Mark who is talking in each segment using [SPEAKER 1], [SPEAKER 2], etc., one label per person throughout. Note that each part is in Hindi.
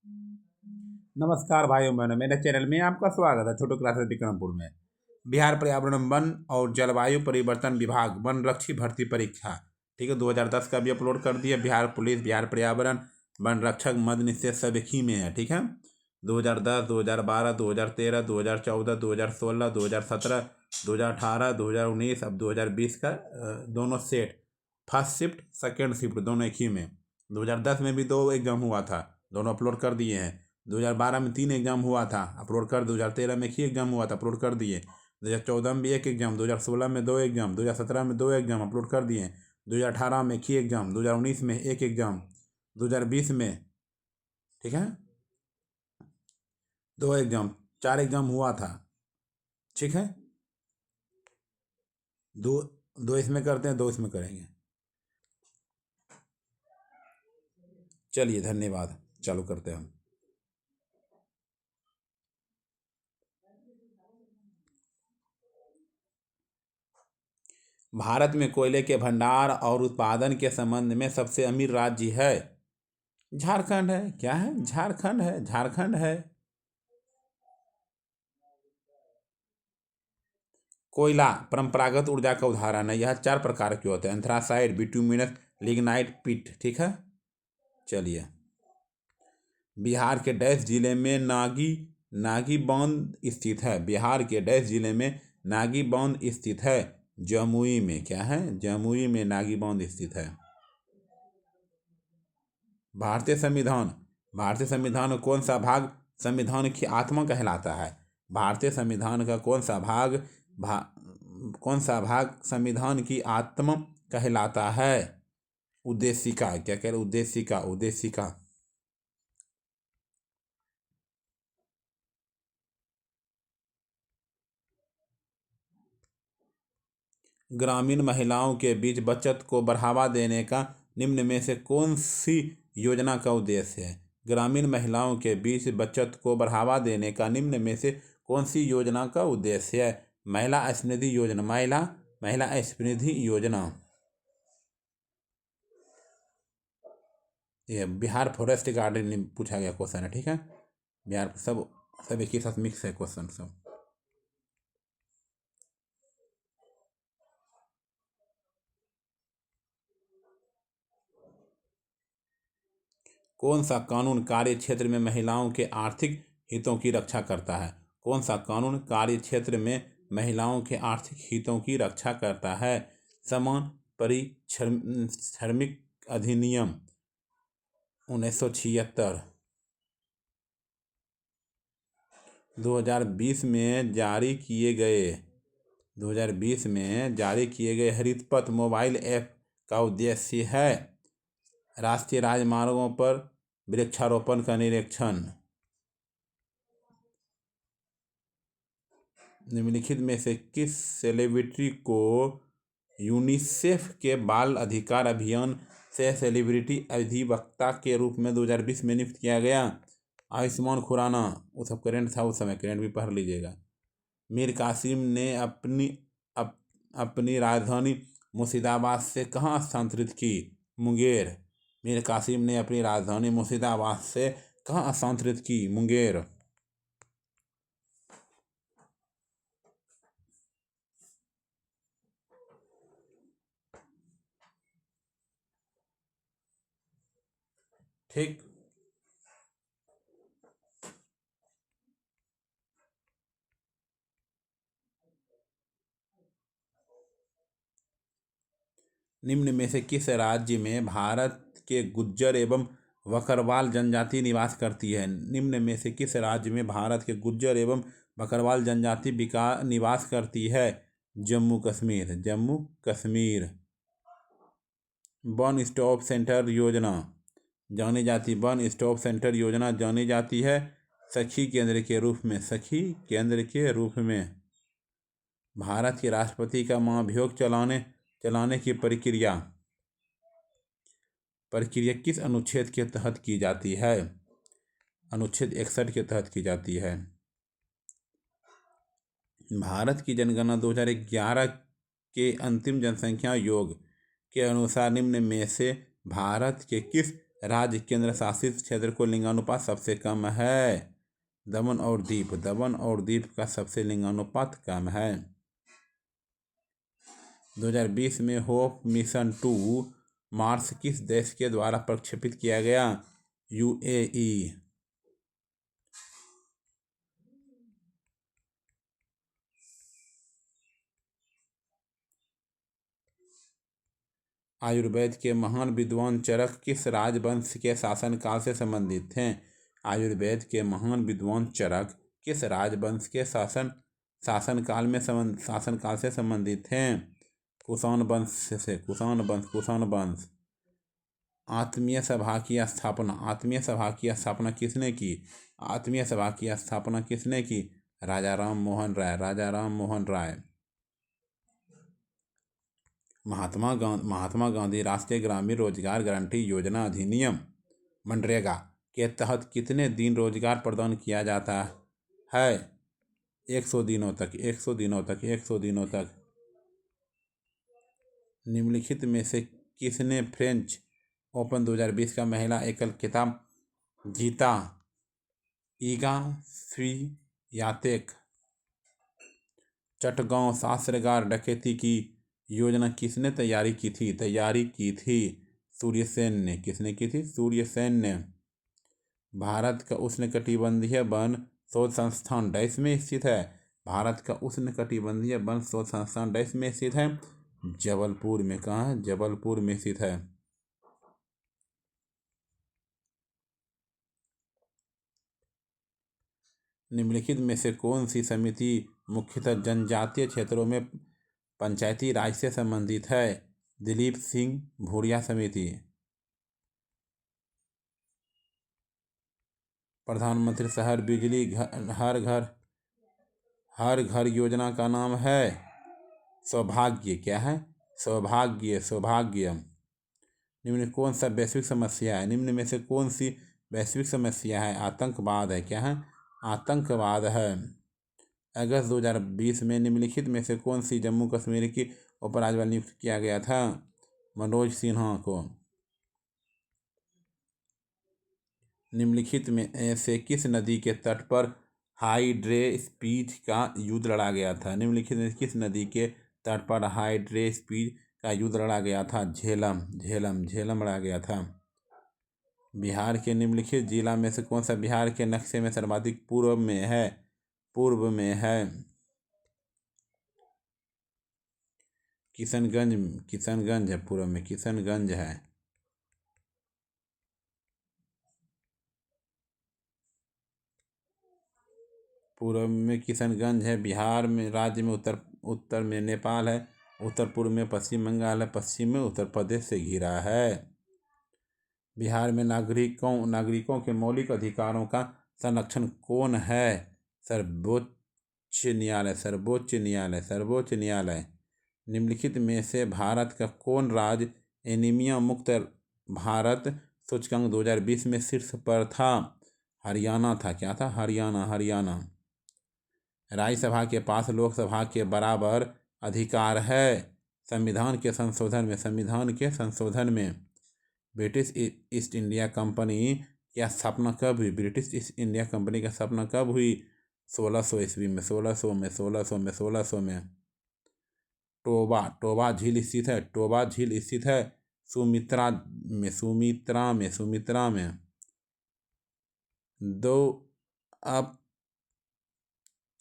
[SPEAKER 1] नमस्कार भाइयों बहनों, मेरे चैनल में आपका स्वागत है। छोटो क्लासेस विक्रमपुर में बिहार पर्यावरण वन और जलवायु परिवर्तन विभाग वन रक्षी भर्ती परीक्षा, ठीक है, 2010 का भी अपलोड कर दिया। बिहार पुलिस, बिहार पर्यावरण वन रक्षक मद निषेध सब एक ही में है, ठीक है। 2010, 2012, 2013, 2014, 2016, 2017, 2018, 2019, अब 2020 का दोनों set, first shift second shift दोनों एक ही में। 2010 में भी 2 एग्जाम हुआ था, दोनों अपलोड कर दिए हैं। 2012 में 3 एग्जाम हुआ था, अपलोड कर। 2013 में एक ही एग्जाम हुआ था, अपलोड कर दिए। 2014 में भी 1 एग्जाम, 2016 में 2 एग्जाम, 2017 में 2 एग्जाम अपलोड कर दिए। 2018 में एक ही एग्जाम, 2019 में 1 एग्जाम, 2020 में, ठीक है, 2 एग्जाम, 4 एग्जाम हुआ था, ठीक है। दो दो इसमें करते हैं, 2 इसमें करेंगे। चलिए, धन्यवाद। चालू करते हैं हम। भारत में कोयले के भंडार और उत्पादन के संबंध में सबसे अमीर राज्य है। झारखंड है। क्या है? झारखंड है, झारखंड है। कोयला परंपरागत ऊर्जा का उदाहरण है। यह 4 प्रकार के होते हैं: एंथ्रासाइट, बिटुमिनस, लिग्नाइट, पिट, ठीक है। चलिए, बिहार के डैश जिले में नागी बांध स्थित है। बिहार के डैश जिले में नागी बांध स्थित है। जमुई में। क्या है? जमुई में नागी बांध स्थित है। भारतीय संविधान का कौन सा भाग संविधान की आत्मा कहलाता है? भारतीय संविधान का कौन सा भाग संविधान की आत्मा कहलाता है? उद्देशिका। क्या कह रहे? उद्देशिका। ग्रामीण महिलाओं के बीच बचत को बढ़ावा देने का निम्न में से कौन सी योजना का उद्देश्य है? ग्रामीण महिलाओं के बीच बचत को बढ़ावा देने का निम्न में से कौन सी योजना का उद्देश्य है? महिला समृद्धि योजना। महिला समृद्धि योजना। ये बिहार फॉरेस्ट गार्डन में पूछा गया क्वेश्चन है, ठीक है। बिहार सब एक ही साथ मिक्स है क्वेश्चन सब। कौन सा कानून कार्य क्षेत्र में महिलाओं के आर्थिक हितों की रक्षा करता है? कौन सा कानून कार्य क्षेत्र में महिलाओं के आर्थिक हितों की रक्षा करता है? समान श्रमिक अधिनियम 1976। 2020 में जारी किए गए हरित पथ मोबाइल ऐप का उद्देश्य है राष्ट्रीय राजमार्गों पर वृक्षारोपण का निरीक्षण। निम्नलिखित में से किस सेलिब्रिटी को यूनिसेफ के बाल अधिकार अभियान से सेलिब्रिटी अधिवक्ता के रूप में 2020 में नियुक्त किया गया? आयुष्मान खुराना। वो सब करेंट था उस समय, करेंट भी पढ़ लीजिएगा। मीर कासिम ने अपनी राजधानी मुर्शिदाबाद से कहाँ स्थानांतरित की? मुंगेर। मीर कासिम ने अपनी राजधानी मुर्शिदाबाद से कहाँ स्थानांतरित की? मुंगेर। ठीक। निम्न में से किस राज्य में भारत के गुज्जर एवं बकरवाल जनजाति निवास करती है? निम्न में से किस राज्य में भारत के गुज्जर एवं बकरवाल जनजाति निवास करती है? Jammu Kashmir. One stop centre योजना जानी जाती है सखी केंद्र के रूप में। भारत के राष्ट्रपति का महाभियोग चलाने की प्रक्रिया किस अनुच्छेद के तहत की जाती है? अनुच्छेद 61 के तहत की जाती है। भारत की जनगणना 2011 के अंतिम जनसंख्या योग के अनुसार निम्न में से भारत के किस राज्य केंद्र शासित क्षेत्र को लिंगानुपात सबसे कम है? दमन और दीव। दमन और दीव का सबसे लिंगानुपात कम है। 2020 में होप मिशन 2 मार्स किस देश के द्वारा प्रक्षेपित किया गया? यूएई। आयुर्वेद के महान विद्वान चरक किस राजवंश के शासनकाल से संबंधित थे? आयुर्वेद के महान विद्वान चरक किस राजवंश के शासनकाल से संबंधित थे? कुषाण वंश से। कुषाण वंश। आत्मीय सभा की स्थापना किसने की? आत्मीय सभा की स्थापना किसने की? राजा राम मोहन राय। महात्मा गांधी राष्ट्रीय ग्रामीण रोजगार गारंटी योजना अधिनियम मनरेगा के तहत कितने दिन रोजगार प्रदान किया जाता है? 100 दिनों तक। निम्नलिखित में से किसने फ्रेंच ओपन 2020 का महिला एकल खिताब जीता? ईगा स्वियातेक। चटगांव शस्त्रागार डकैती की योजना किसने तैयारी की थी? सूर्यसेन ने। किसने की थी? सूर्यसेन ने। भारत का उष्णकटिबंधीय वन शोध संस्थान डैश में स्थित है? भारत का उष्णकटिबंधीय वन शोध संस्थान डैश में स्थित है? जबलपुर में। कहाँ है? जबलपुर में स्थित है। निम्नलिखित में से कौन सी समिति मुख्यतः जनजातीय क्षेत्रों में पंचायती राज से संबंधित है? दिलीप सिंह भूरिया समिति। प्रधानमंत्री शहर बिजली हर घर योजना का नाम है? सौभाग्य। क्या है? सौभाग्य। निम्न में कौन सा वैश्विक समस्या है? निम्न में से कौन सी वैश्विक समस्या है? आतंकवाद है। क्या है? आतंकवाद है। अगस्त 2020 में निम्नलिखित में से कौन सी जम्मू कश्मीर की उपराज्यपाल नियुक्त किया गया था? मनोज सिन्हा को। निम्नलिखित में से किस नदी के तट पर हाइड्रेस्पीड का युद्ध लड़ा गया था? निम्नलिखित में किस नदी के तट पर हाइड्रेस्पीड का युद्ध लड़ा गया था? झेलम लड़ा गया था। बिहार के निम्नलिखित जिला में से कौन सा बिहार के नक्शे में सर्वाधिक पूर्व में है? किशनगंज है पूर्व में। किशनगंज है। पूर्व में किशनगंज है। बिहार में राज्य में उत्तर में नेपाल है। उत्तर पूर्व में पश्चिम बंगाल है। पश्चिम में उत्तर प्रदेश से घिरा है। बिहार में नागरिकों के मौलिक अधिकारों का संरक्षण कौन है? सर्वोच्च न्यायालय। निम्नलिखित में से भारत का कौन राज्य एनीमिया मुक्त भारत सूचकांक 2020 में शीर्ष पर था? हरियाणा था। क्या था? हरियाणा। राज्यसभा के पास लोकसभा के बराबर अधिकार है? संविधान के संशोधन में ब्रिटिश ईस्ट इंडिया कंपनी की स्थापना कब हुई? ब्रिटिश ईस्ट इंडिया कंपनी की स्थापना कब हुई? 1600 ईस्वी में। 1600 में। टोबा झील स्थित है सुमित्रा में। 2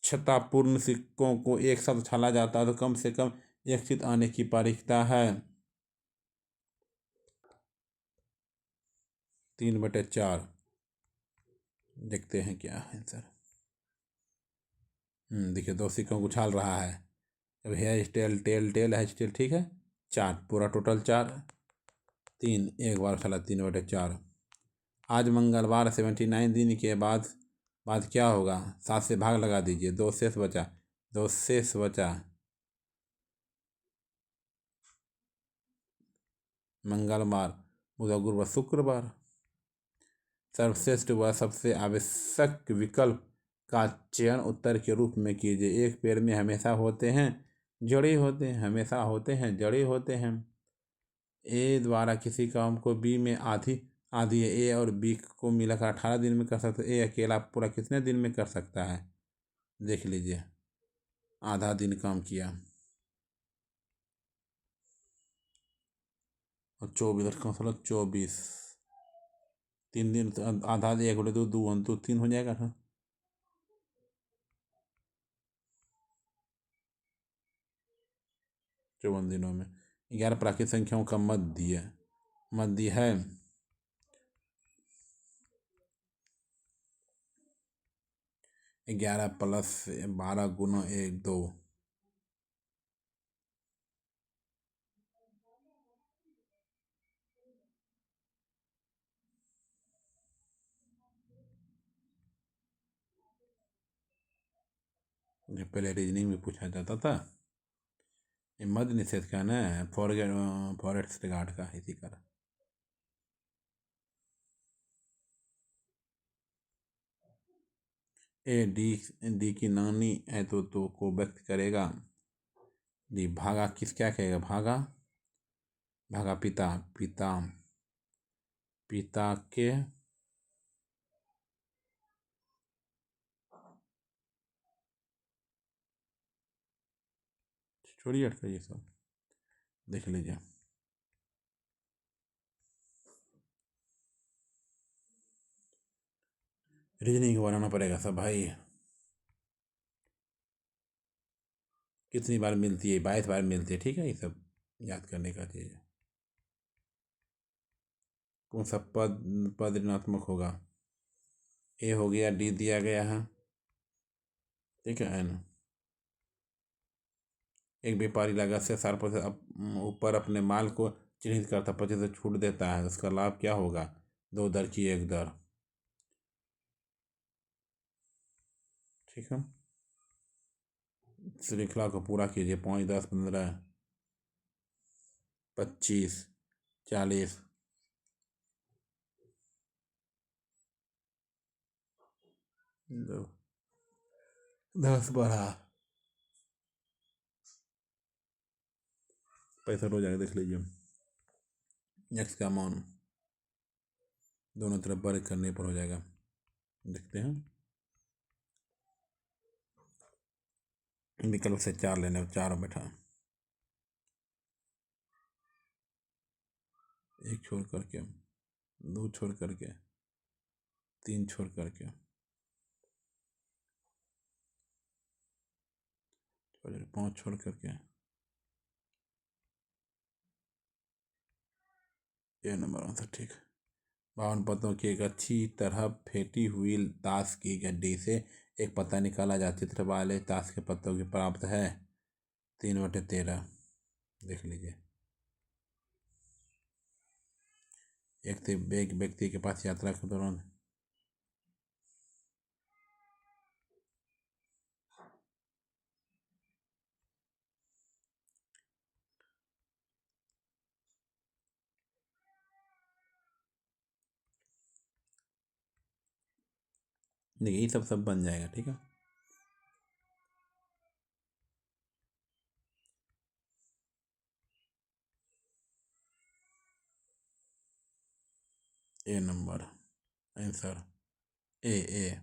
[SPEAKER 1] अक्षतापूर्ण सिक्कों को एक साथ उछाला जाता है तो कम से कम एक चित आने की पारीखता है? 3/4। देखते हैं क्या है सर। देखिए 2 सिक्कों को उछाल रहा है। अब हेयर स्टाइल टेल है स्टाइल। ठीक है। 4 पूरा टोटल 4। 3 एक बार उछाला 3/4। आज मंगलवार 79 दिन के बाद क्या होगा? 7 से भाग लगा दीजिए। 2 शेष बचा। मंगलवार बुध गुरुवार शुक्रवार। सर्वश्रेष्ठ व सबसे आवश्यक विकल्प का चयन उत्तर के रूप में कीजिए। एक पेड़ में हमेशा होते हैं जड़े होते हैं। ए द्वारा किसी काम को बी में आधी ए और बी को मिलाकर 18 दिन में कर सकते, ए अकेला पूरा कितने दिन में कर सकता है? देख लीजिए, आधा दिन काम किया। और 24 का मतलब 24, 3 दिन तो आधा, एक बटे दो, 2 हो जाएगा ना। चौवन दिनों में 11 प्राकृतिक संख्याओं का मध्य है 11 + 12 × 1 2। जो पहले रीजनिंग में पूछा जाता था, ये मध्य निषेध का ना, फॉरेस्ट गार्ड का इसी का। ए डी की नानी है तो को व्यक्त करेगा। डी भागा किस क्या कहेगा? भागा पिता के छोड़िए हटकर ये सब देख लीजिए। रीजनिंग बनाना पड़ेगा सब भाई। कितनी बार मिलती है? 22 बार मिलती है, ठीक है। ये सब याद करने का चीज़ है। कौन सा पद ऋणात्मक होगा? ए हो गया, डी दिया गया है, ठीक है ना। एक व्यापारी लागत से 60% ऊपर अपने माल को चिन्हित करता, 25% छूट देता है, उसका लाभ क्या होगा? 2 दर की 1 दर, ठीक है। श्रृंखला को पूरा कीजिए। 5 10 15 25 40 10 12 पैसा हो जाएगा, देख लीजिए। एक्स का मान दोनों तरफ वर्ग करने पर हो जाएगा, देखते हैं। विकल्प से 4 लेने, 4 बैठा, 1 छोड़ करके, 2 छोड़ करके, 3 छोड़ करके, 5 छोड़ करके, ये नंबर आंसर, ठीक। 52 पत्तों की एक अच्छी तरह फेंटी हुई ताश की गड्डी से एक पत्ता निकाला जा, चित्र वाले ताश के पत्तों की प्राप्त है 3/13, देख लीजिए। एक व्यक्ति के पास यात्रा के दौरान देखिए, ये सब बन जाएगा, ठीक है। ए नंबर आंसर, ए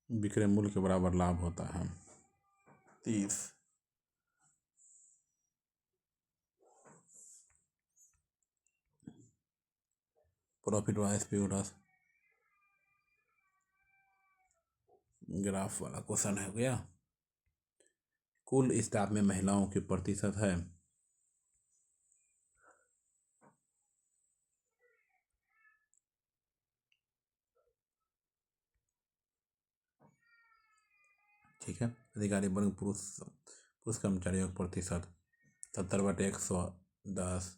[SPEAKER 1] विक्रय मूल्य के बराबर लाभ होता है 30। प्रॉफिट वाइज प्यूरस ग्राफ वाला क्वेश्चन हो गया। कुल स्टाफ में महिलाओं की प्रतिशत है, ठीक है। अधिकारी वर्ग पुरुष कर्मचारियों का प्रतिशत 70/110।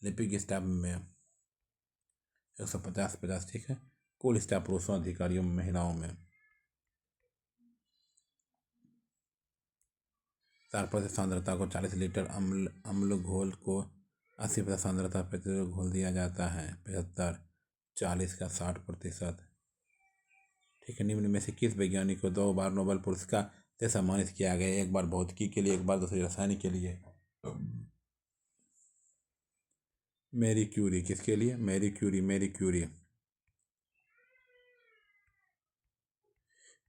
[SPEAKER 1] लिपिक स्टाफ में 150/50, ठीक है। कुल स्टाफ पुरुषों अधिकारियों में महिलाओं में 4% सांद्रता को 40 लीटर अम्ल घोल को 80% सांद्रता प्रतिरोध घोल दिया जाता है। 75 40 का 60%, ठीक है। निम्न में से किस वैज्ञानिक को 2 बार नोबेल पुरस्कार से सम्मानित किया गया? एक बार भौतिकी के लिए, एक बार दूसरी रसायन के लिए। मैरी क्यूरी, किसके लिए? Marie Curie, Marie Curie.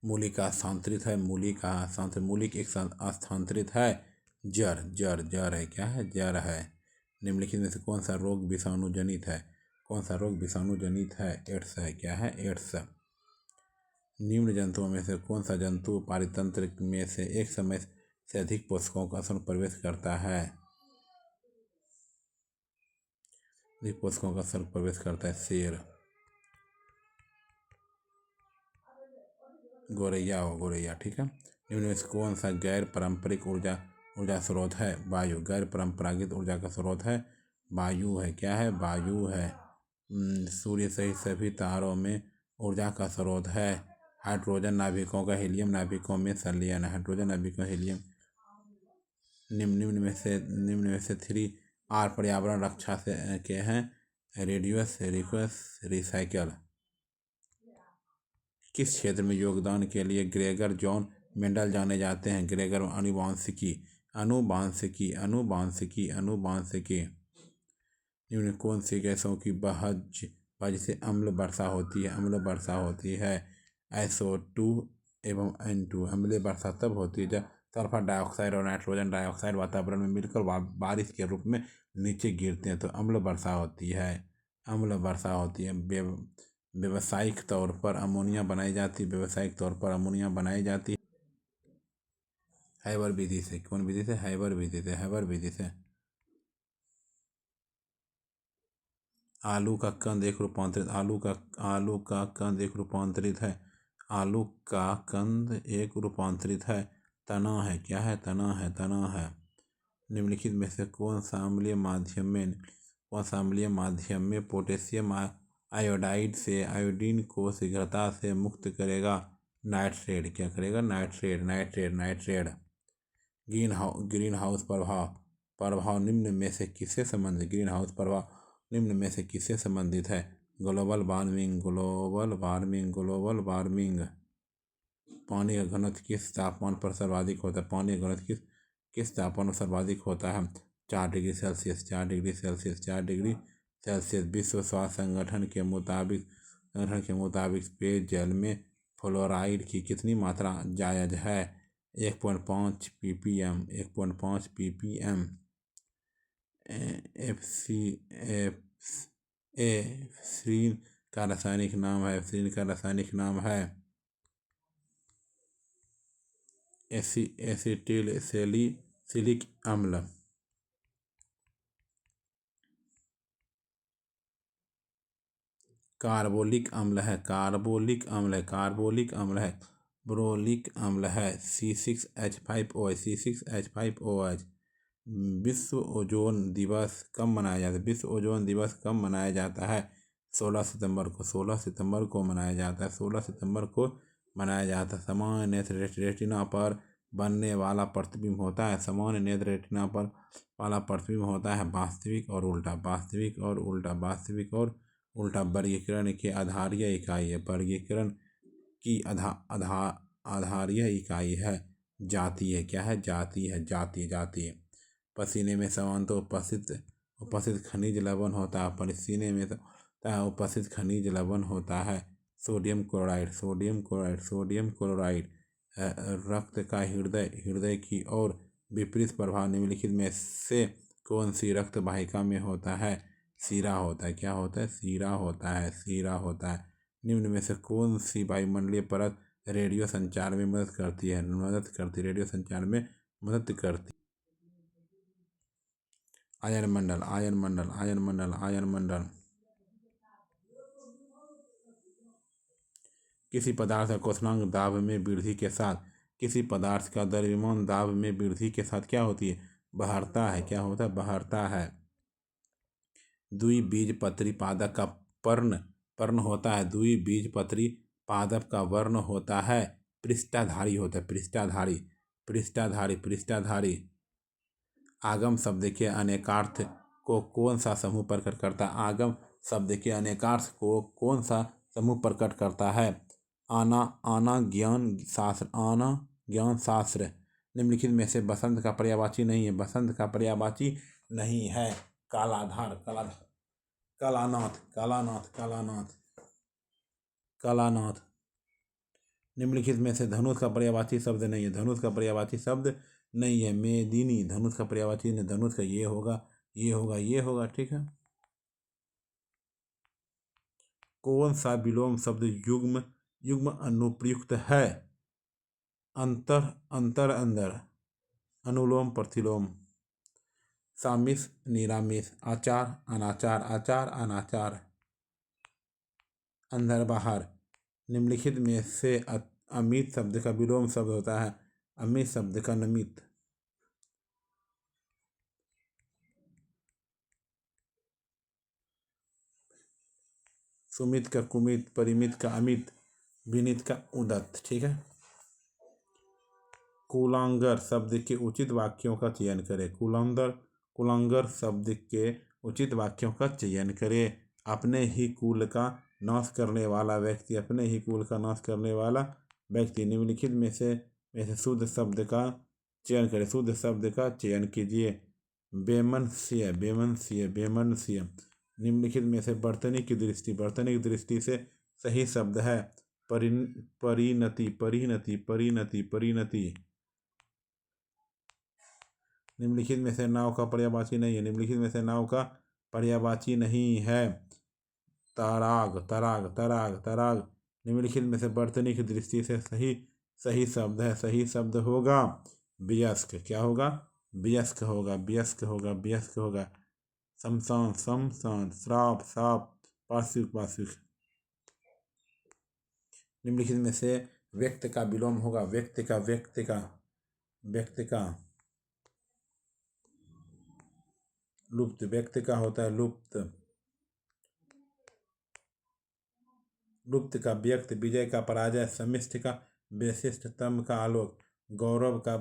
[SPEAKER 1] मूलिक का स्थानांतरित है, मूलिक का स्थानांतरित, मूलिक एक स्थानांतरित है। जर, जर, जर है, क्या है? जर है। निम्नलिखित में से कौन सा रोग विषाणु जनित है? कौन सा रोग विषाणु जनित है? एड्स है, क्या है? एड्स। निम्न जंतुओं में से कौन सा जंतु पारितंत्र में से एक समय से अधिक पोषकों का स्वर्ण प्रवेश करता है? अधिक पोषकों का स्वर्ण प्रवेश करता है। शेर, गोरैया हो, गोरैया, ठीक है। निम्न में से कौन सा गैर पारंपरिक ऊर्जा स्रोत है? वायु, गैर परंपरागत ऊर्जा का स्रोत है वायु है, क्या है? वायु है। सूर्य सहित सभी तारों में ऊर्जा का स्रोत है। हाइड्रोजन नाभिकों का हीलियम नाभिकों में संलयन, हाइड्रोजन नाभिकों हीलियम। निम्न में से 3R पर्यावरण रक्षा से के हैं। Reduce, request, recycle. किस क्षेत्र में योगदान के लिए ग्रेगर जॉन मेंडल जाने जाते हैं? ग्रेगर अनुवांशिकी, अनुवांशिकी, अनुवांशिकी, अनुवांशिकी। निम्न कौन सी गैसों की वजह से अम्ल वर्षा होती है? अम्ल वर्षा होती है। SO2 एवं N2। अम्लीय वर्षा तब होती है जब सल्फर डाइऑक्साइड और नाइट्रोजन डाइऑक्साइड वातावरण में मिलकर बारिश के रूप में नीचे गिरते हैं तो अम्ल वर्षा होती है। अम्ल वर्षा होती है। व्यावसायिक तौर पर अमोनिया बनाई जाती है, व्यावसायिक तौर पर अमोनिया बनाई जाती है हैबर विधि से। कौन विधि से? हैबर विधि से, हैबर विधि से। आलू का कंद एक रूपांतरित, आलू का कंद एक रूपांतरित है। आलू का कंद एक रूपांतरित है। तना है, क्या है? तना है, तना है। निम्नलिखित में से कौन सा अम्लीय माध्यम में पोटेशियम आयोडाइड से आयोडीन को शीघ्रता से मुक्त करेगा? नाइट्रेट, क्या करेगा? Nitrate, nitrate, nitrate. Green house प्रभाव निम्न में से किससे संबंधित? ग्रीन हाउस प्रभाव निम्न में से किससे संबंधित है? Global warming, global warming, global warming. पानी का घनत्व किस तापमान पर सर्वाधिक होता है? पानी का घनत्व किस तापमान पर सर्वाधिक होता है? 4 degree Celsius, 4 degree Celsius, 4 degree Celsius. विश्व स्वास्थ्य संगठन के मुताबिक पेयजल में फ्लोराइड की कितनी मात्रा जायज़ है? 1.5 ppm, 1.5 ppm। एफ्सीन का रासायनिक नाम है, एफ्सीन का रासायनिक नाम है एसिटिल सैलिसिलिक अम्ल। कार्बोलिक अम्ल है, कार्बोलिक अम्ल है, कार्बोलिक अम्ल है। ब्रोलिक अम्ल है C6H5OH, C6H5OH। विश्व ओजोन दिवस कब मनाया जाता है? विश्व ओजोन दिवस कब मनाया जाता है? 16 सितंबर को, 16 सितंबर को मनाया जाता है, 16 सितंबर को मनाया जाता है। सामान्य नेत्र रेटिना पर बनने वाला प्रतिबिंब होता है, सामान्य नेत्र रेटिना पर वाला प्रतिबिंब होता है वास्तविक और उल्टा, वास्तविक और उल्टा, वास्तविक और उल्टा। वर्गीकरण की आधारीय इकाई है, वर्गीकरण की आधारीय इकाई है जातीय, क्या है? जातीय है, जातीय, जातीय। पसीने में सामान्यतः उपस्थित खनिज लवण होता है, पसीने में उपस्थित खनिज लवण होता है sodium chloride, sodium chloride, sodium chloride. रक्त का हृदय की ओर विपरीत प्रभाव निम्नलिखित में से कौन सी रक्त वाहिका में होता है? सीरा होता है, क्या होता है? सीरा होता है, सीरा होता है। निम्न में से कौन सी वायुमंडलीय परत रेडियो संचार में मदद करती है? रेडियो संचार में मदद करती। आयन मंडल, आयन मंडल, आयन मंडल, आयन मंडल। किसी पदार्थ का क्वथनांक दाब में वृद्धि के साथ, किसी पदार्थ का द्रव्यमान दाब में वृद्धि के साथ क्या होती है? बढ़ता है, क्या होता है? बढ़ता है। द्विबीजपत्री पादप का पर्ण होता है, द्विबीजपत्री पादप का वर्ण होता है पृष्ठधारी होता है, पृष्ठधारी, पृष्ठधारी, पृष्ठधारी। आगम शब्द के अनेकार्थ को कौन सा समूह प्रकट करता है? आगम शब्द के अनेकार्थ को कौन सा समूह प्रकट करता है? आना ज्ञान शास्त्र, आना ज्ञान शास्त्र। निम्नलिखित में से बसंत का पर्यायवाची नहीं है, बसंत का पर्यायवाची नहीं है। कालाधार, कालाधार, कालानाथ, कालानाथ, कालानाथ, कालानाथ। निम्नलिखित में से धनुष का पर्यायवाची शब्द नहीं है। धनुष का पर्यायवाची शब्द नहीं है। मेदिनी धनुष का पर्यायवाची नहीं। धनुष का ये होगा, ये होगा, ये होगा। ठीक है। कौन सा विलोम शब्द युग्म युग्म अनुप्रयुक्त है? अंतर, अंतर, अंदर, अनुलोम, प्रतिलोम, सामिस, निरामिस, आचार, अनाचार, आचार, अनाचार, अंदर, बाहर। निम्नलिखित में से अमित शब्द का विलोम शब्द होता है। अमित शब्द का नमित। सुमित का कुमित, परिमित का अमित, विनीत का उदत। ठीक है। कुलांगर शब्द के उचित वाक्यों का चयन करें। कुलांगर शब्द के उचित वाक्यों का चयन करें। अपने ही कुल का नाश करने वाला व्यक्ति, अपने ही कुल का नाश करने वाला व्यक्ति। निम्नलिखित में से शुद्ध शब्द का चयन करें। शुद्ध शब्द का चयन कीजिए। बेमनस्य, बेमनस्य, बेमनस्य। निम्नलिखित में से बर्तनी की दृष्टि से सही शब्द है परिणति, परिणति, परिणति, परिणति। निम्नलिखित में से नाव का पर्यायवाची नहीं है। निम्नलिखित में से नाव का पर्यायवाची नहीं है। तराग, तराग, तराग, तराग। निम्नलिखित में से बर्तनी की दृष्टि से सही शब्द है। सही शब्द होगा व्यस्क। क्या होगा? व्यस्क होगा, व्यस्क होगा, व्यस्क होगा। शमशान, शमशान, श्राप, श्राप, पार्श्विक, पार्श्विक। निम्नलिखित में से व्यक्त का विलोम होगा। व्यक्त का, व्यक्त का, व्यक्त का। लुप्त, व्यक्त का होता है लुप्त। लुप्त का व्यक्त, विजय का पराजय, समिष्ट का विशिष्ट, तम का आलोक, गौरव का,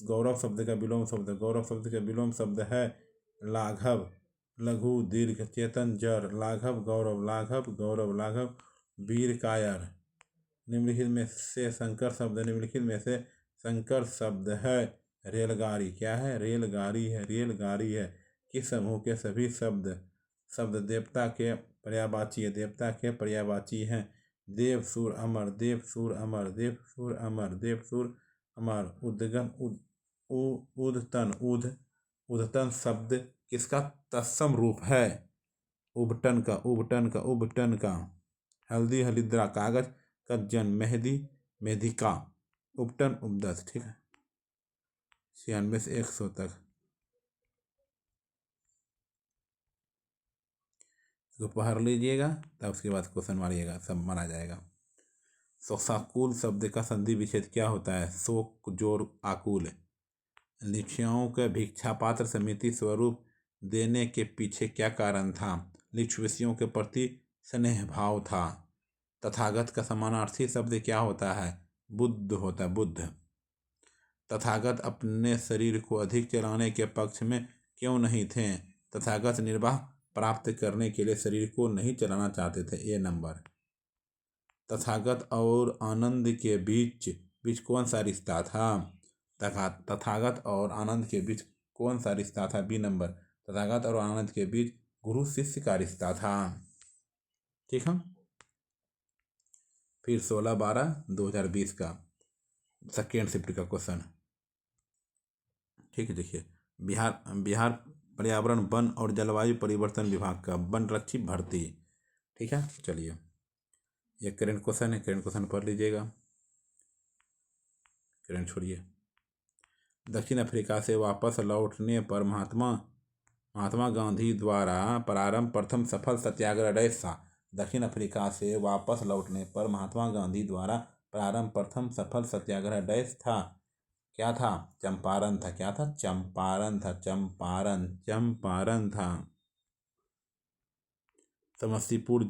[SPEAKER 1] गौरव शब्द का विलोम शब्द, गौरव शब्द का विलोम शब्द है लाघव, लघु, दीर्घ, चेतन, जड़। लाघव, गौरव, लाघव, गौरव, लाघव, वीर, कायर। निम्नलिखित में से संकर शब्द, निम्नलिखित में से संकर शब्द है रेलगाड़ी। क्या है? रेलगाड़ी है, रेलगाड़ी है। किस समूह के सभी शब्द देवता के पर्यायवाची है, देवता के पर्यायवाची हैं। देव, सूर, अमर, देव, सूर, अमर, देव, सूर, अमर, देव, सूर, अमर। उद्गम, उद्धतन, उद्धतन शब्द किसका तत्सम रूप है? उबटन का, उबटन का, उबटन का। हल्दी, हलिद्रा, कागज, कज्जन, मेहंदी, मेधिका, उपटन, उपदस। ठीक है। 96 से 100 तक इसको पढ़ लीजिएगा, तब उसके बाद क्वेश्चन मारिएगा, सब मारा जाएगा। शोकाकुल शब्द का संधि विच्छेद क्या होता है? शोक जोड़ आकुल। लिच्छवियों के भिक्षा पात्र समिति स्वरूप देने के पीछे क्या कारण था? लिच्छवियों के प्रति स्नेह भाव था। तथागत का समानार्थी शब्द क्या होता है? बुद्ध होता है, बुद्ध। तथागत अपने शरीर को अधिक चलाने के पक्ष में क्यों नहीं थे? तथागत निर्वाह प्राप्त करने के लिए शरीर को नहीं चलाना चाहते थे। ए नंबर। तथागत और आनंद के बीच कौन सा रिश्ता था? तथागत और आनंद के बीच कौन सा रिश्ता था? B number. तथागत और आनंद के बीच गुरु शिष्य का रिश्ता था। ठीक है। फिर 16/12/2020 का सेकेंड शिफ्ट का क्वेश्चन। ठीक है। देखिए, बिहार पर्यावरण, वन और जलवायु परिवर्तन विभाग का वन रक्षी भर्ती। ठीक है। चलिए, ये करेंट क्वेश्चन है, करेंट क्वेश्चन पढ़ लीजिएगा, करेंट छोड़िए। दक्षिण अफ्रीका से वापस लौटने पर महात्मा गांधी द्वारा प्रारंभ प्रथम सफल सत्याग्रह डैश था। दक्षिण अफ्रीका से वापस लौटने पर महात्मा गांधी द्वारा प्रारंभ प्रथम सफल सत्याग्रह डैश था। क्या था? चंपारण था। क्या था? चंपारण था, चंपारण, चंपारण था। समस्तीपुर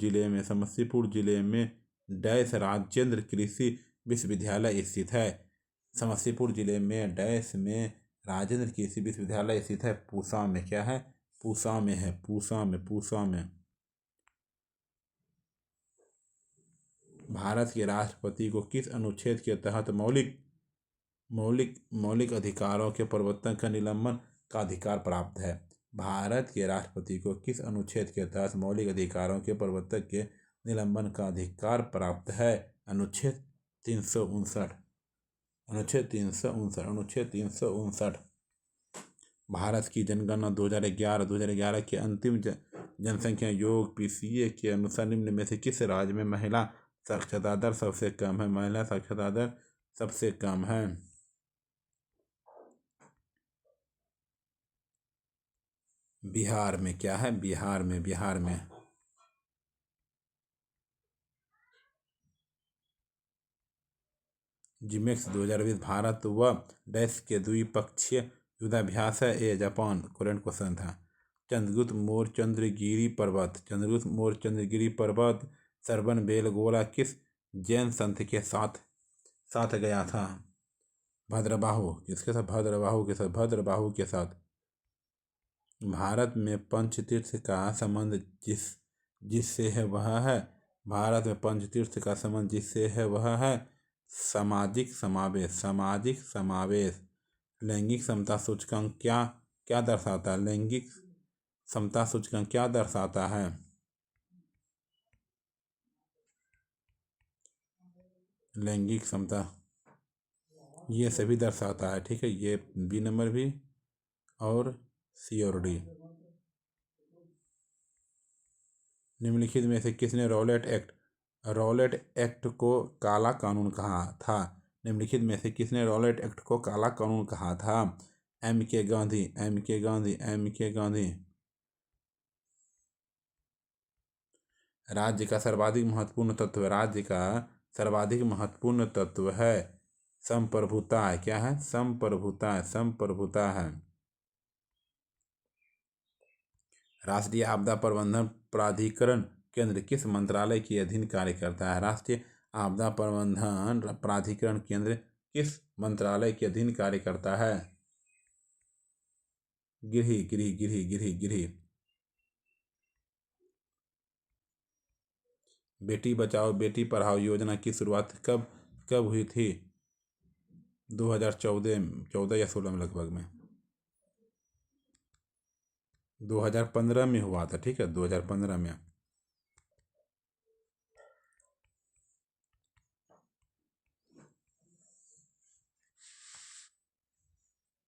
[SPEAKER 1] जिले में डैश राजेंद्र कृषि विश्वविद्यालय स्थित है। समस्तीपुर जिले में डैश में राजेंद्र कृषि विश्वविद्यालय स्थित है। पूसा में। क्या है? पूसा में है, पूसा में, पूसा में। भारत के राष्ट्रपति को किस अनुच्छेद के तहत मौलिक अधिकारों के प्रवर्तन का निलंबन का अधिकार प्राप्त है? भारत के राष्ट्रपति को किस अनुच्छेद के तहत मौलिक अधिकारों के प्रवर्तक के निलंबन का अधिकार प्राप्त है? अनुच्छेद 359। अनुच्छेद 359। भारत की जनगणना 2011 के अंतिम जनसंख्या योग पीसीए के अनुसार निम्न में से किस राज्य में महिला साक्षरता दर सबसे कम है? महिला साक्षरता दर सबसे कम है। बिहार में। क्या है? बिहार में। जिमेक्स 2020 भारत व डैश के द्विपक्षीय युद्धाभ्यास है। A Japan. करेंट क्वेश्चन था। चंद्रगुप्त मौर्य चंद्रगिरी पर्वत सरबन बेलगोला किस जैन संत के साथ गया था? भद्रबाहु। किसके साथ? भद्रबाहु के साथ। भारत में पंचतीर्थ का संबंध जिससे है वह है। भारत में पंचतीर्थ का संबंध जिससे है वह है सामाजिक समावेश। लैंगिक समता सूचकांक क्या दर्शाता है? लैंगिक समता सूचकांक क्या दर्शाता है? लैंगिक समता ये सभी दर्शाता है। ठीक है, ये बी नंबर भी और सी और डी। निम्नलिखित में से किसने रॉलेट एक्ट को काला कानून कहा था? निम्नलिखित में से किसने रॉलेट एक्ट को काला कानून कहा था? एम के गांधी। राज्य का सर्वाधिक महत्वपूर्ण तत्व है संप्रभुता है। क्या है? संप्रभुता है। राष्ट्रीय आपदा प्रबंधन प्राधिकरण केंद्र किस मंत्रालय के अधीन कार्य करता है? राष्ट्रीय आपदा प्रबंधन प्राधिकरण केंद्र किस मंत्रालय के अधीन कार्य करता है? गृह। बेटी बचाओ बेटी पढ़ाओ योजना की शुरुआत कब हुई थी? 2014 या 16 में लगभग में। 2015 में हुआ था। ठीक है, 2015 में।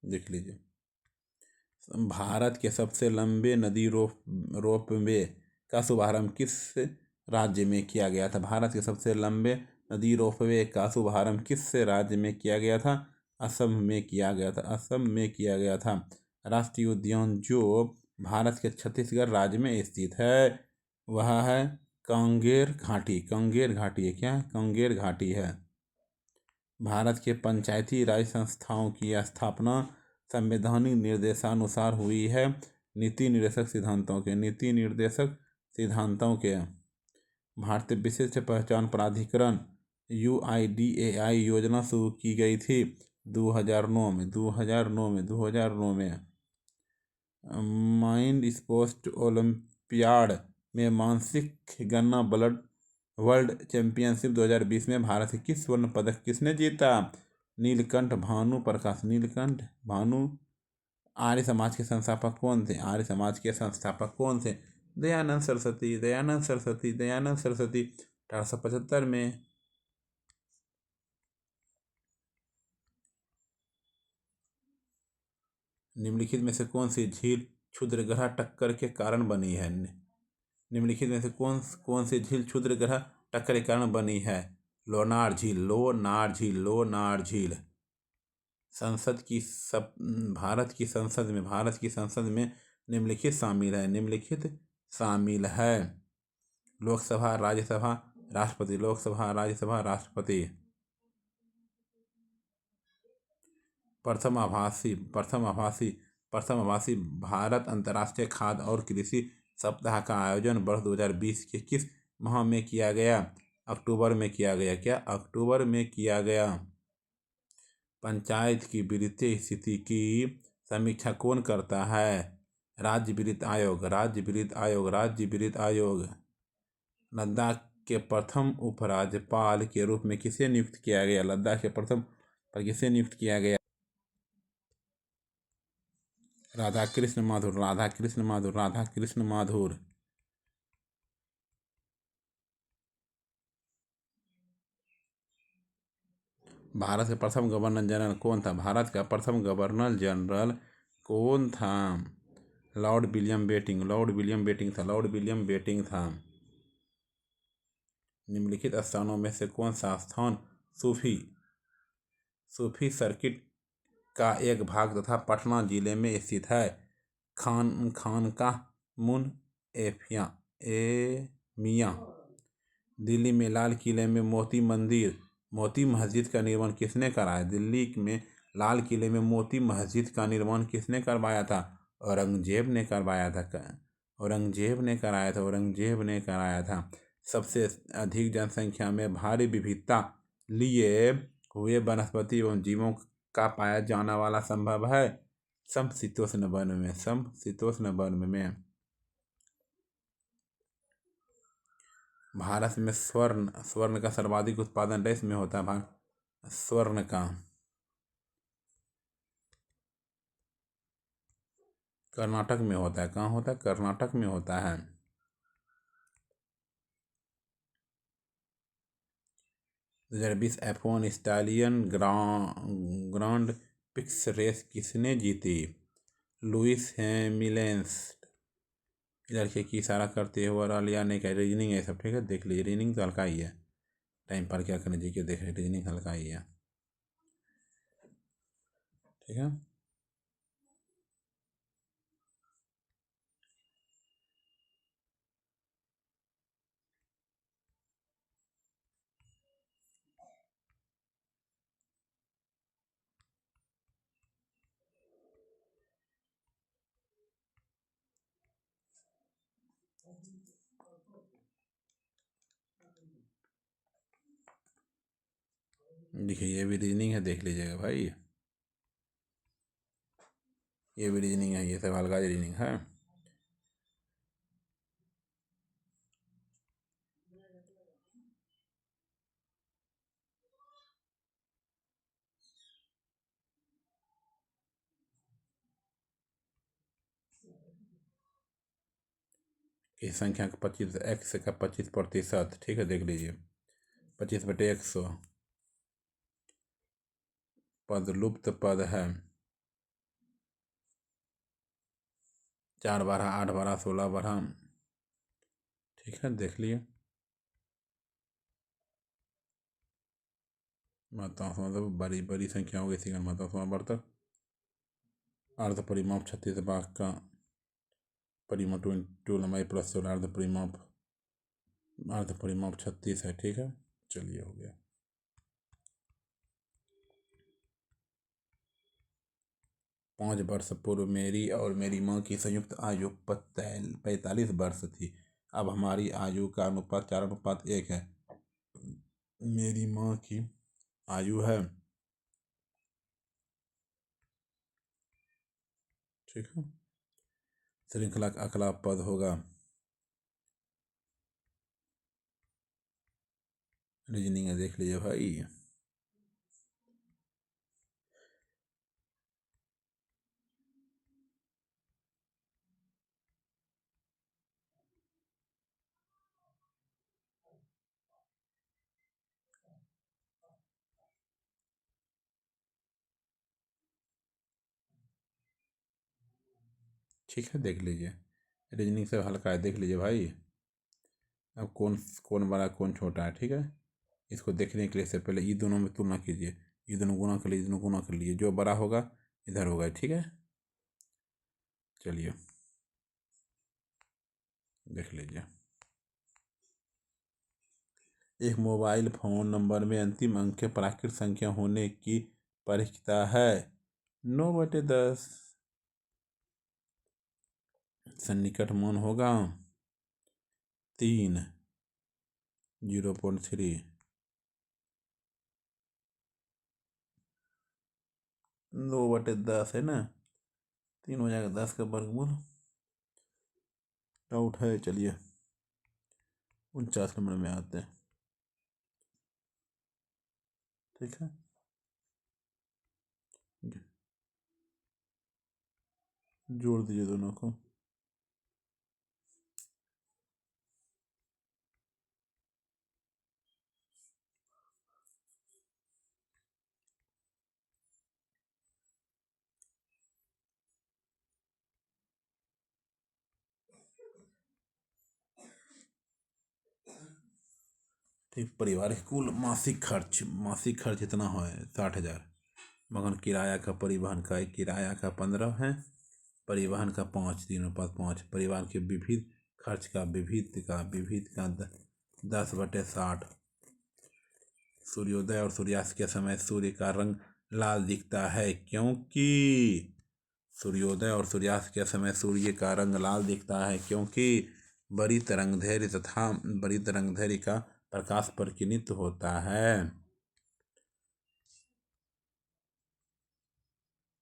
[SPEAKER 1] देख लीजिए। भारत के सबसे लंबे नदी रोपवे का शुभारंभ किस राज्य में किया गया था? भारत के सबसे लंबे नदी रोपवे का शुभारंभ किस राज्य में किया गया था? असम में किया गया था। राष्ट्रीय उद्यान जो भारत के छत्तीसगढ़ राज्य में स्थित है वह है कांगेर घाटी है। क्या? कांगेर घाटी है। भारत के पंचायती राज संस्थाओं की स्थापना संवैधानिक निर्देशानुसार हुई है। नीति निर्देशक सिद्धांतों के भारतीय विशिष्ट पहचान प्राधिकरण UIDAI योजना शुरू की गई थी 2009 में। माइंड स्पोर्ट्स ओलंपियाड में मानसिक गणना वर्ल्ड चैंपियनशिप 2020 में भारत से किस स्वर्ण पदक किसने जीता? नीलकंठ भानु। आर्य समाज के संस्थापक कौन थे? दयानंद सरस्वती 1875 में। निम्नलिखित में से कौन सी झील क्षुद्रग्रह टक्कर के कारण बनी है? निम्नलिखित में से कौन सी झील क्षुद्रग्रह टक्कर के कारण बनी है? लोनार झील। भारत की संसद में निम्नलिखित शामिल है। लोकसभा, राज्यसभा, राष्ट्रपति। प्रथम आभासी भारत अंतर्राष्ट्रीय खाद्य और कृषि सप्ताह का आयोजन वर्ष 2020 के किस माह में किया गया? अक्टूबर में किया गया। क्या? अक्टूबर में किया गया। पंचायत की वित्तीय स्थिति की समीक्षा कौन करता है? राज्य वित्त आयोग। लद्दाख के प्रथम उपराज्यपाल के रूप में किसे नियुक्त किया गया? लद्दाख के प्रथम पर किसे नियुक्त किया गया? राधा कृष्ण माधुर, राधा कृष्ण माधुर, राधा कृष्ण माधुर। भारत का प्रथम गवर्नर जनरल कौन था? भारत का प्रथम गवर्नर जनरल कौन था? Lord William Bentinck, Lord William Bentinck था, लॉर्ड विलियम बेटिंग था। निम्नलिखित स्थानों में से कौन सा स्थान सूफी सूफी सर्किट का एक भाग तथा पटना जिले में स्थित है? खानकाह मुनएफिया ए मियाँ। दिल्ली में लाल किले में मोती मस्जिद का निर्माण किसने कराया? दिल्ली में लाल किले में मोती मस्जिद का निर्माण किसने करवाया था? औरंगजेब ने करवाया था। औरंगजेब ने कराया था, औरंगजेब ने कराया था। सबसे अधिक जनसंख्या में भारी विविधता लिए हुए वनस्पति एवं जीवों का पाया जाने वाला संभव है समशीतोष्ण वन में, समशीतोष्ण वन में। भारत में स्वर्ण का सर्वाधिक उत्पादन देश में होता है। स्वर्ण का कर्नाटक में होता है। कहाँ होता है? कर्नाटक में होता है। 2020 F1 stallion grand pics race किसने जीती? Lewis Hamilton. लड़के की इशारा करते हुए आलिया ने कहा रीजनिंग है सब, ठीक है देख लीजिए। रीजनिंग तो हल्का ही है, टाइम पर क्या करना चाहिए देख लीजिए, रीजनिंग हल्का ही है, ठीक है। देखिए ये भी रीजनिंग है, देख लीजिएगा भाई, ये भी रीजनिंग है, ये सब हल्का रीजनिंग है। इस संख्या का 25 x का 25%, ठीक है देख लीजिए। 25/100 पद लुप्त पद है। 4 12 8 12 16 12, ठीक है देख लिए। मात्राओं से मतलब बड़ी बड़ी संख्याओं के सिगन मात्राओं से बढ़कर अर्ध परिमाप 36 भाग का परिमाप 22 लंबाई प्लस 16 अर्ध परिमाप 36 है, ठीक है। चलिए हो गया। 5 वर्ष पूर्व मेरी और मेरी माँ की संयुक्त आयु 45 वर्ष थी। अब हमारी आयु का अनुपात 4:1 है। मेरी माँ की आयु है, ठीक है। श्रृंखला का अगला पद होगा रीजनिंग है, देख लीजिए भाई। ठीक है देख लीजिए, रीजनिंग से हल्का है, देख लीजिए भाई। अब कौन कौन बड़ा कौन छोटा है, ठीक है। इसको देखने के लिए से पहले ये दोनों में तुलना कीजिए, ये दोनों गुना कर लीजिए, दोनों गुना कर लीजिए, जो बड़ा होगा इधर होगा, ठीक है। चलिए देख लीजिए। एक मोबाइल फोन नंबर में अंतिम अंक के प्राकृत संख्या होने की परिचिता है 9/10। सन्निकट मान होगा 3, 0.3। 9/10 है ना, 3 हो जाएगा 10 का वर्गमूल। डाउट है, चलिए 49 नंबर में आते हैं, ठीक है। जोड़ दीजिए दोनों को। ठीक, पारिवारिक कुल मासिक खर्च इतना है 60,000, मगर किराया का परिवहन का किराया का 15 है, परिवहन का 5, तीनों पर 5, परिवार के विविध खर्च का विविध का 10/60। सूर्योदय और सूर्यास्त के समय सूर्य का रंग लाल दिखता है क्योंकि सूर्योदय और सूर्यास्त के समय सूर्य का रंग लाल दिखता है क्योंकि बड़ी तरंगदैर्घ्य का प्रकाश प्रतिनिधित्व होता है।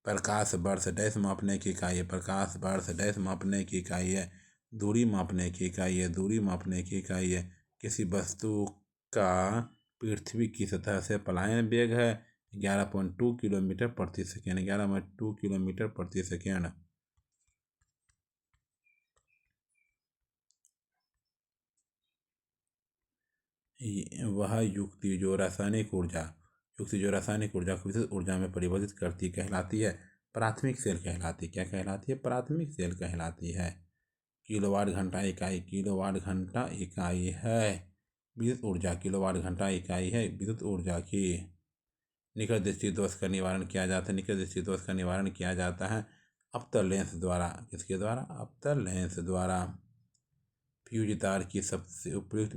[SPEAKER 1] प्रकाश वर्ष डैश मापने की इकाई है, प्रकाश वर्ष डैश मापने की इकाई है, दूरी मापने की इकाई है, दूरी मापने की इकाई है। किसी वस्तु का पृथ्वी की सतह से पलायन वेग है 11.2 किलोमीटर प्रति सेकेंड, 11.2 किलोमीटर प्रति सेकेंड। वह युक्ति जो रासायनिक ऊर्जा को विद्युत ऊर्जा में परिवर्तित करती कहलाती है प्राथमिक सेल कहलाती है। क्या कहलाती है? प्राथमिक सेल कहलाती है। किलोवाट घंटा इकाई है विद्युत ऊर्जा, किलोवाट घंटा इकाई है विद्युत ऊर्जा की। निकट दृष्टि दोष का निवारण किया जाता है, निकट दृष्टि दोष का निवारण किया जाता है अवतल लेंस द्वारा। किसके द्वारा? अवतल लेंस द्वारा। फ्यूज तार की सबसे उपयुक्त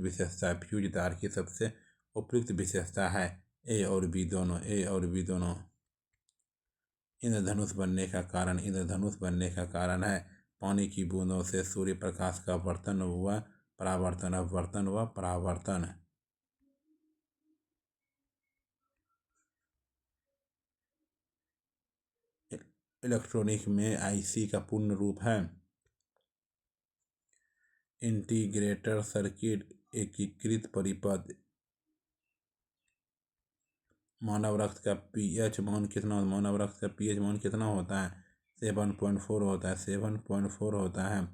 [SPEAKER 1] विशेषता है ए और बी दोनों। इंद्रधनुष बनने का कारण है पानी की बूंदों से सूर्य प्रकाश का अपवर्तन हुआ परावर्तन। इलेक्ट्रॉनिक में आईसी का पूर्ण रूप है इंटीग्रेटेड सर्किट, एकीकृत परिपथ। मानव रक्त का पीएच मान कितना होता है? 7.4 होता है।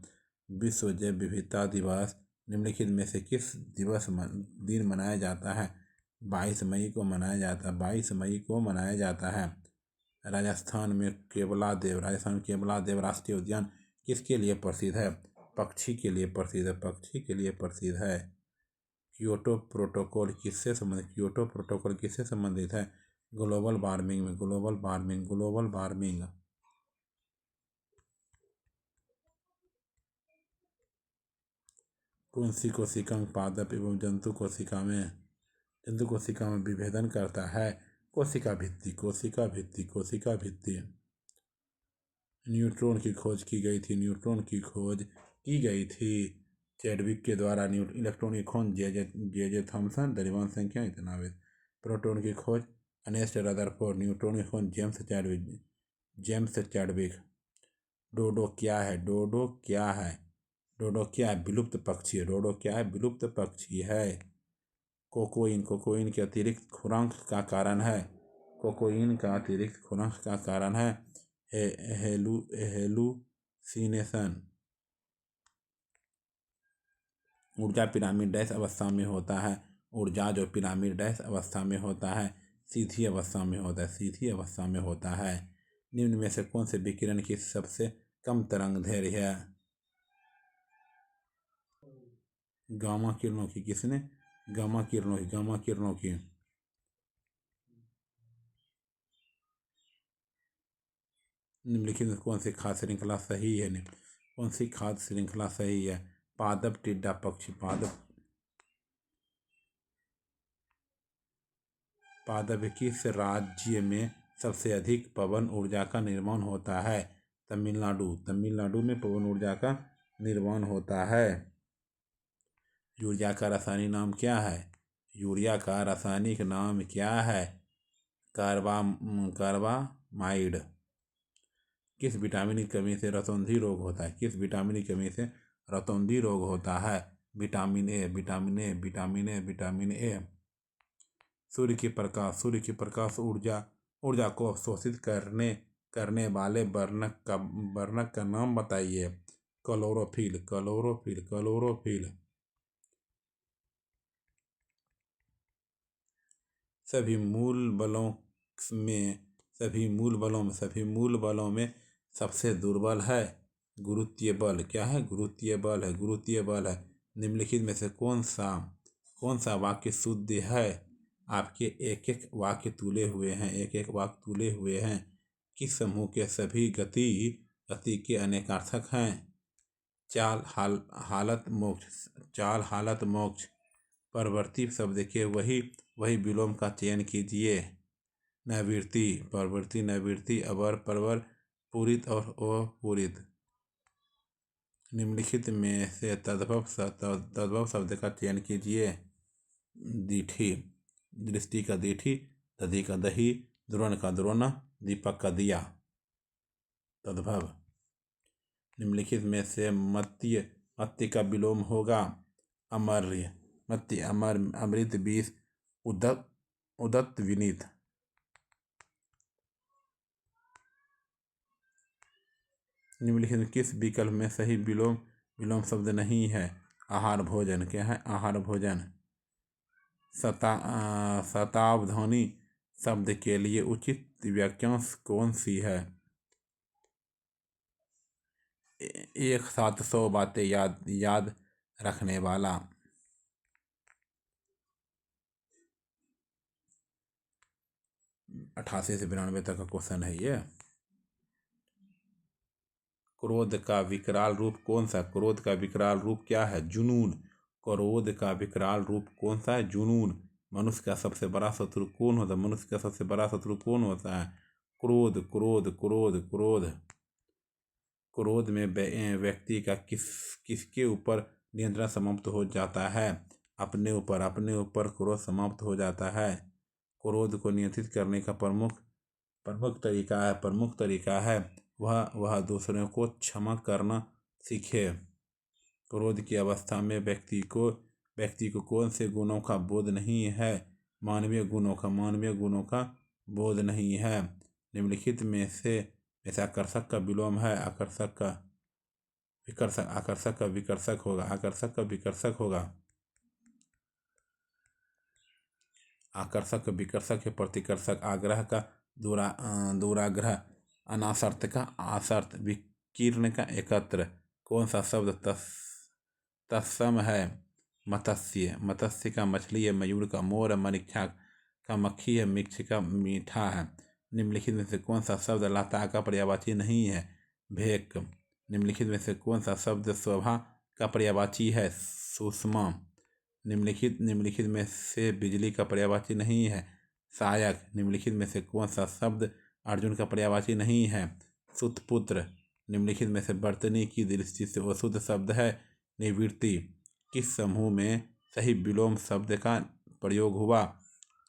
[SPEAKER 1] विश्व जैव विविधता दिवस निम्नलिखित में से किस दिन मनाया जाता है? 22 मई को मनाया जाता है। राजस्थान केवला देव राष्ट्रीय उद्यान किसके लिए प्रसिद्ध है? पक्षी के लिए प्रसिद्ध है। क्योटो प्रोटोकॉल किससे संबंधित है? Global warming. कौन सी कोशिका पादप एवं जंतु कोशिका में विभेदन करता है? कोशिका भित्ति। न्यूट्रॉन की खोज की गई थी चैडविक के द्वारा। इलेक्ट्रॉन की खोज जे थॉमसन, द्रव्यमान संख्या इतना। प्रोटॉन की खोज अर्नेस्ट रदरफोर्ड, न्यूट्रॉन की खोज जेम्स चैडविक। डोडो क्या है? विलुप्त पक्षी है। कोकोइन के अतिरिक्त खुराक का कारण है हेलुसिनेशन। ऊर्जा पिरामिड डैश अवस्था में होता है? ऊर्जा जो पिरामिड डैश अवस्था में होता है? सीधी अवस्था में होता है। निम्न में से कौन से विकिरण की सबसे कम तरंग दैर्घ्य है? गामा किरणों की। किसने? गामा किरणों की। निम्नलिखित में कौन सी खाद्य श्रृंखला सही है? पादप टिड्डा पक्षी। पादप किस राज्य में सबसे अधिक पवन ऊर्जा का निर्माण होता है? तमिलनाडु में पवन ऊर्जा का निर्माण होता है। यूरिया का रासायनिक नाम क्या है? कार्बामाइड। किस विटामिन की कमी से रतौंधी रोग होता है? Vitamin A. सूर्य की प्रकाश ऊर्जा को अवशोषित करने करने वाले वर्णक का नाम बताइए। Chlorophyll, chlorophyll, chlorophyll. सभी मूल बलों में सबसे दुर्बल है गुरुत्वीय बल। क्या है? गुरुत्वीय बल है, गुरुत्वीय बल है। निम्नलिखित में से कौन सा वाक्य शुद्ध है? आपके एक एक वाक्य तुले हुए हैं, एक एक वाक्य तुले हुए हैं। किस समूह के सभी गति के अनेकार्थक हैं? चाल, हालत, मोक्ष। परवर्ती शब्द के वही विलोम का चयन कीजिए। नैवृत्ति, परवर्ती, नैवृत्ति, अवर, परवर, पूरित और अपूरित। निम्नलिखित में से तद्भव शब्द का चयन कीजिए। दीठी, दृष्टि का दीठी, दधी का दही, द्रोण का द्रोण, दीपक का दिया। तद्भव। निम्नलिखित में से मत्य का विलोम होगा। अमर्य, मत्य, अमर, अमृत, विष, उदत्त, विनीत। निम्नलिखित में किस विकल्प में सही विलोम शब्द नहीं है? आहार, भोजन। क्या है? आहार, भोजन। शतावधानी शब्द के लिए उचित वाक्यांश कौन सी है? एक साथ 100 बातें याद रखने वाला। 88 से 92 तक का क्वेश्चन है ये। क्रोध का विकराल रूप कौन सा? क्रोध का विकराल रूप क्या है? जुनून। क्रोध का विकराल रूप कौन सा है? जुनून। मनुष्य का सबसे बड़ा शत्रु कौन होता है? मनुष्य का सबसे बड़ा शत्रु कौन होता है? क्रोध, क्रोध, क्रोध, क्रोध। क्रोध में व्यक्ति का किसके ऊपर नियंत्रण समाप्त हो जाता है? अपने ऊपर क्रोध समाप्त हो जाता है। क्रोध को नियंत्रित करने का प्रमुख तरीका है वह दूसरों को क्षमा करना सीखे। क्रोध की अवस्था में व्यक्ति को कौन से गुणों का बोध नहीं है? मानवीय गुणों का बोध नहीं है। निम्नलिखित में से आकर्षक का विलोम है। आकर्षक का विकर्षक होगा। आकर्षक का विकर्षक है प्रतिकर्षक। आग्रह का दुराग्रह। अनासक्त का आसक्त। विकीर्ण का एकत्र। कौन सा शब्द तत्सम है? मत्स्य का मछली है। मयूर का मोर है। मरीक्षा का मक्खी है। मिक्ष का मीठा है। निम्नलिखित में से कौन सा शब्द लता का पर्यायवाची नहीं है? भेक। निम्नलिखित में से कौन सा शब्द शोभा का पर्यायवाची है? सुषमा। निम्नलिखित में से बिजली का पर्यायवाची नहीं है? सहायक। निम्नलिखित में से कौन सा शब्द अर्जुन का पर्यायवाची नहीं है? सुतपुत्र। निम्नलिखित में से बर्तनी की दृष्टि से अशुद्ध शब्द है? निवृत्ति। किस समूह में सही विलोम शब्द का प्रयोग हुआ?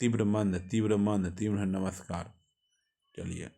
[SPEAKER 1] तीव्र मंद, तीव्र नमस्कार। चलिए।